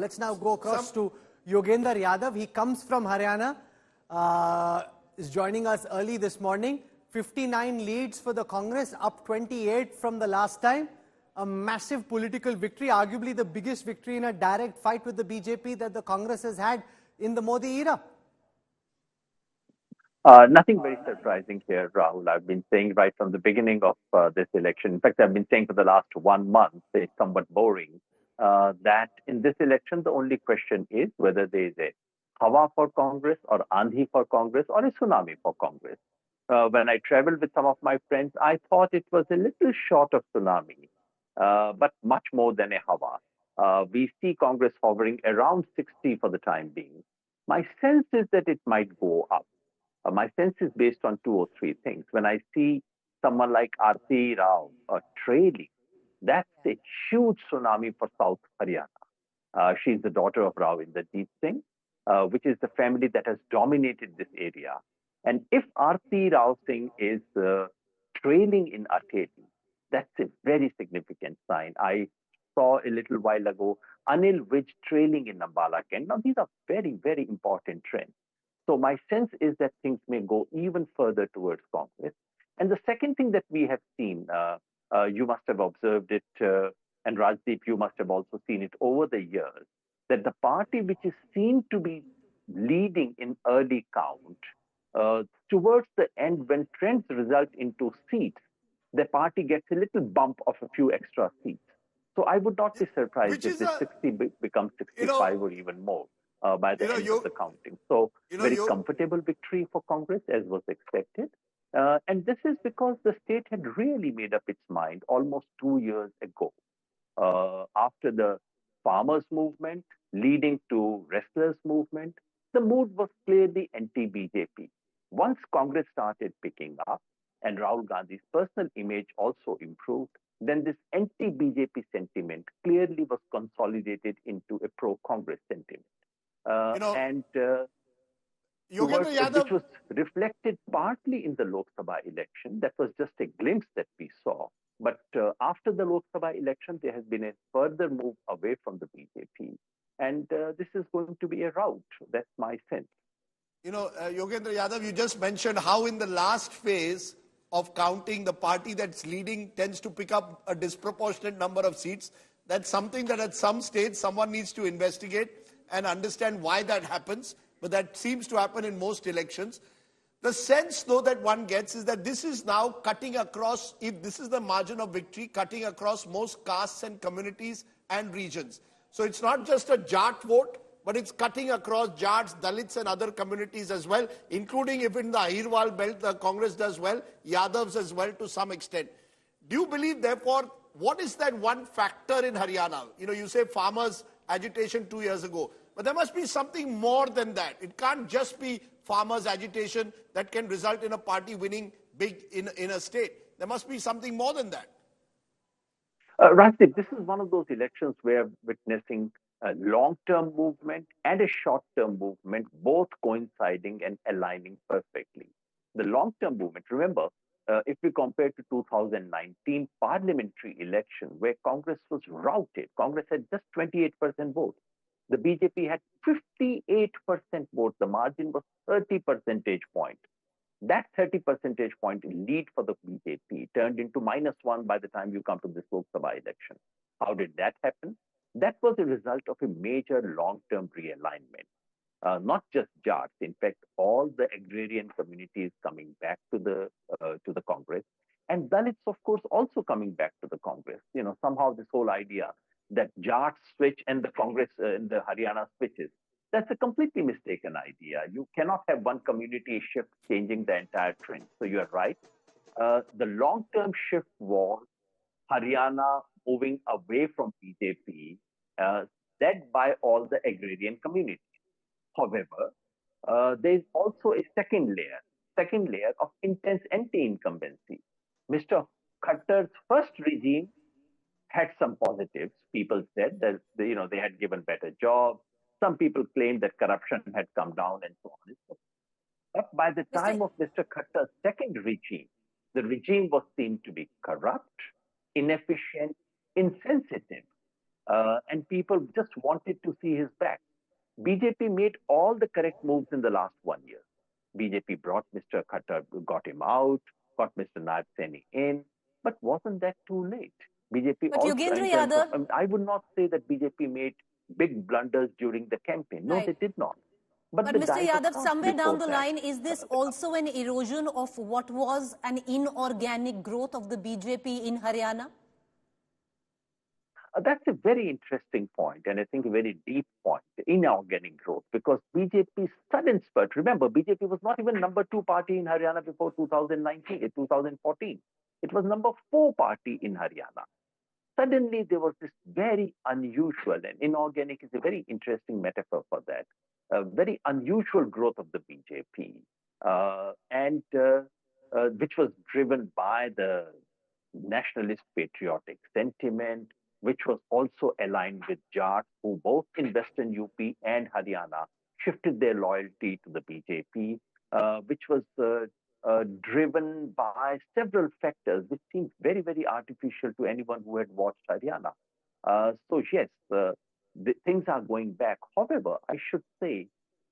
Let's now go across to Yogendra Yadav. He comes from Haryana, is joining us early this morning. 59 leads for the Congress, up 28 from the last time. A massive political victory, arguably the biggest victory in a direct fight with the BJP that the Congress has had in the Modi era. Nothing very surprising here, Rahul. I've been saying right from the beginning of this election. In fact, I've been saying for the last 1 month, it's somewhat boring, that in this election, the only question is whether there is a Hawa for Congress or Andhi for Congress or a tsunami for Congress. When I traveled with some of my friends, I thought it was a little short of tsunami, but much more than a Hawa. We see Congress hovering around 60 for the time being. My sense is that it might go up. My sense is based on 2 or 3 things. When I see someone like Aarti Rao trailing, that's a huge tsunami for South Haryana. She's the daughter of Rao Inderjeet Singh, which is the family that has dominated this area. And if Aarti Rao Singh is trailing in Ateli, that's a very significant sign. I saw a little while ago Anil Vij trailing in Ambala Kent. Now, these are very, very important trends. So my sense is that things may go even further towards Congress. And the second thing that we have seen, you must have observed it, and Rajdeep, you must have also seen it over the years, that the party which is seen to be leading in early count, towards the end, when trends result into seats, the party gets a little bump of a few extra seats. So I would not be surprised if this 60 becomes 65 or even more. By the end of the counting. So very comfortable victory for Congress, as was expected. And this is because the state had really made up its mind almost 2 years ago. After the farmers' movement, leading to wrestlers' movement, the mood was clearly anti-BJP. Once Congress started picking up and Rahul Gandhi's personal image also improved, then this anti-BJP sentiment clearly was consolidated into a pro-Congress sentiment. Which was reflected partly in the Lok Sabha election. That was just a glimpse that we saw. But after the Lok Sabha election, there has been a further move away from the BJP. And this is going to be a rout. That's my sense. Yogendra Yadav, you just mentioned how in the last phase of counting, the party that's leading tends to pick up a disproportionate number of seats. That's something that at some stage someone needs to investigate and understand why that happens, but that seems to happen in most elections. The sense, though, that one gets is that this is now cutting across, if this is the margin of victory, cutting across most castes and communities and regions. So it's not just a Jat vote, but it's cutting across Jats, Dalits and other communities as well, including if in the Ahirwal belt the Congress does well, Yadavs as well to some extent. Do you believe, therefore, what is that one factor in Haryana? You say farmers' agitation 2 years ago. But there must be something more than that. It can't just be farmers' agitation that can result in a party winning big in a state. There must be something more than that. Rajdeep, this is one of those elections where witnessing a long-term movement and a short-term movement, both coinciding and aligning perfectly. The long-term movement, remember, if we compare to 2019 parliamentary election where Congress was routed, Congress had just 28% vote. The BJP had 58% vote. The margin was 30 percentage point. That 30 percentage point lead for the BJP turned into -1 by the time you come to this Lok Sabha election. How did that happen? That was a result of a major long-term realignment. Not just Jats, in fact, all the agrarian communities coming back to the Congress, and Dalits, of course, also coming back to the Congress. Somehow this whole idea that Jats switch and the Congress in the Haryana switches, that's a completely mistaken idea. You cannot have one community shift changing the entire trend. So you are right. The long-term shift was Haryana moving away from BJP, led by all the agrarian communities. However, there is also a second layer of intense anti-incumbency. Mr. Khattar's first regime had some positives. People said that they had given better jobs. Some people claimed that corruption had come down and so on and so forth. But by the time of Mr. Khattar's second regime, the regime was seen to be corrupt, inefficient, insensitive, and people just wanted to see his back. BJP made all the correct moves in the last 1 year. BJP brought Mr. Khattar, got him out, got Mr. Naib Seni in, but wasn't that too late? BJP But also, Yogendra in terms of, Yadav, I would not say that BJP made big blunders during the campaign. No, right. they did not. But the Mr. die was Yadav, cast somewhere before down the that. line, is this also an erosion of what was an inorganic growth of the BJP in Haryana? That's a very interesting point, and I think a very deep point, inorganic growth, because BJP's sudden spurt, remember, BJP was not even number 2 party in Haryana before 2014. It was number 4 party in Haryana. Suddenly, there was this very unusual, and inorganic is a very interesting metaphor for that, a very unusual growth of the BJP, which was driven by the nationalist patriotic sentiment, which was also aligned with Jats, who both in Western UP and Haryana shifted their loyalty to the BJP, which was driven by several factors, which seemed very, very artificial to anyone who had watched Haryana. So yes, things are going back. However, I should say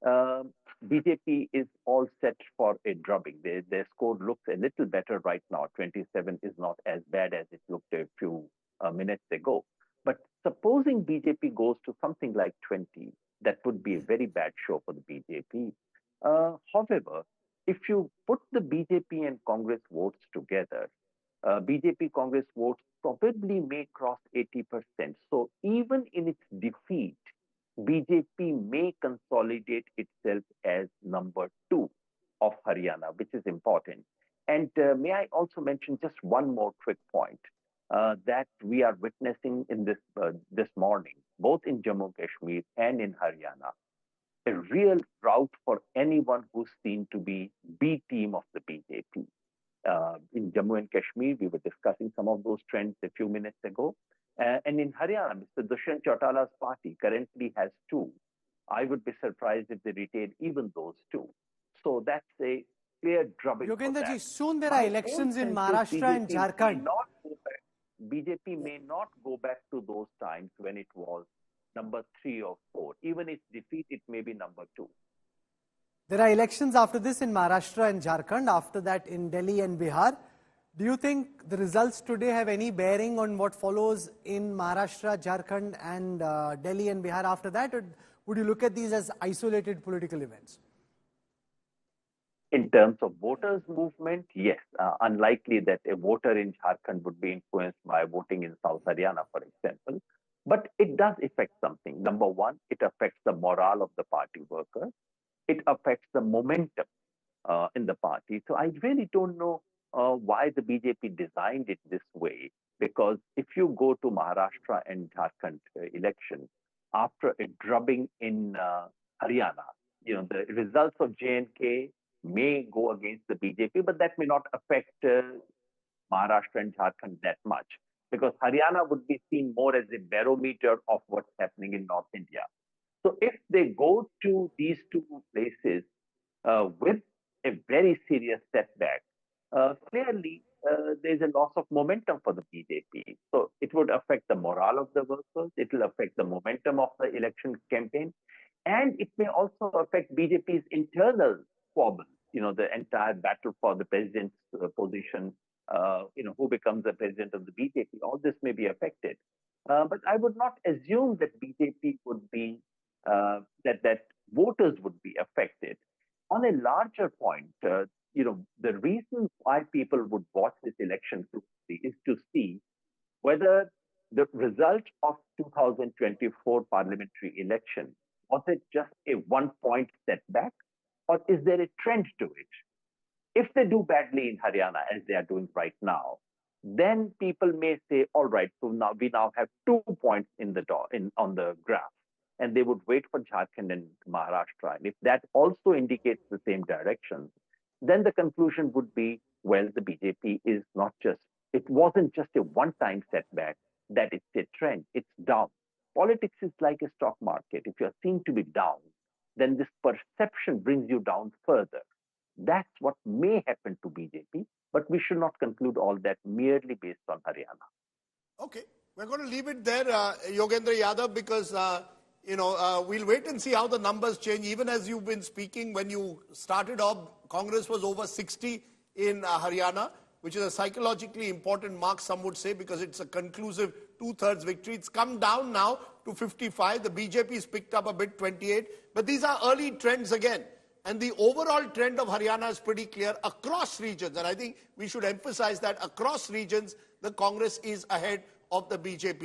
BJP is all set for a drubbing. Their score looks a little better right now. 27 is not as bad as it looked a few minutes ago. But supposing BJP goes to something like 20, that would be a very bad show for the BJP. However, if you put the BJP and Congress votes together, BJP Congress votes probably may cross 80%. So even in its defeat, BJP may consolidate itself as number 2 of Haryana, which is important. And may I also mention just one more quick point that we are witnessing in this morning, both in Jammu and Kashmir and in Haryana, a real rout for anyone who's seen to be B team of the BJP. In Jammu and Kashmir, we were discussing some of those trends a few minutes ago. And in Haryana, Mr. Dushyant Chautala's party currently has 2. I would be surprised if they retain even those 2. So that's a clear drubbing. Yogendra ji, soon there are elections in Maharashtra and Jharkhand. BJP may not go back to those times when it was number 3 or 4. Even its defeat, it may be number 2. There are elections after this in Maharashtra and Jharkhand, after that in Delhi and Bihar. Do you think the results today have any bearing on what follows in Maharashtra, Jharkhand and Delhi and Bihar after that? Or would you look at these as isolated political events? In terms of voters' movement, yes. Unlikely that a voter in Jharkhand would be influenced by voting in South Haryana, for example. But it does affect something. Number one, it affects the morale of the party workers. It affects the momentum in the party. So I really don't know why the BJP designed it this way. Because if you go to Maharashtra and Jharkhand elections, after a drubbing in Haryana, the results of J&K may go against the BJP, but that may not affect Maharashtra and Jharkhand that much, because Haryana would be seen more as a barometer of what's happening in North India. So if they go to these 2 places with a very serious setback, clearly there's a loss of momentum for the BJP. So it would affect the morale of the workers, it will affect the momentum of the election campaign, and it may also affect BJP's internal squabbles, the entire battle for the president's position, who becomes the president of the BJP. All this may be affected. But I would not assume that BJP would be, that voters would be affected. On a larger point, the reason why people would watch this election closely is to see whether the result of 2024 parliamentary election, was it just a 1-point setback, or is there a trend to it? If they do badly in Haryana, as they are doing right now, then people may say, all right, so now we have 2 points on the graph, and they would wait for Jharkhand and Maharashtra. And if that also indicates the same direction, then the conclusion would be, well, the BJP is it wasn't just a one-time setback, that it's a trend, it's down. Politics is like a stock market. If you're seen to be down, then this perception brings you down further. That's what may happen to BJP, but we should not conclude all that merely based on Haryana. Okay. We're going to leave it there, Yogendra Yadav, because, we'll wait and see how the numbers change. Even as you've been speaking, when you started off, Congress was over 60 in Haryana, which is a psychologically important mark, some would say, because it's a conclusive two-thirds victory. It's come down now to 55. The BJP has picked up a bit, 28. But these are early trends again. And the overall trend of Haryana is pretty clear across regions. And I think we should emphasize that across regions, the Congress is ahead of the BJP.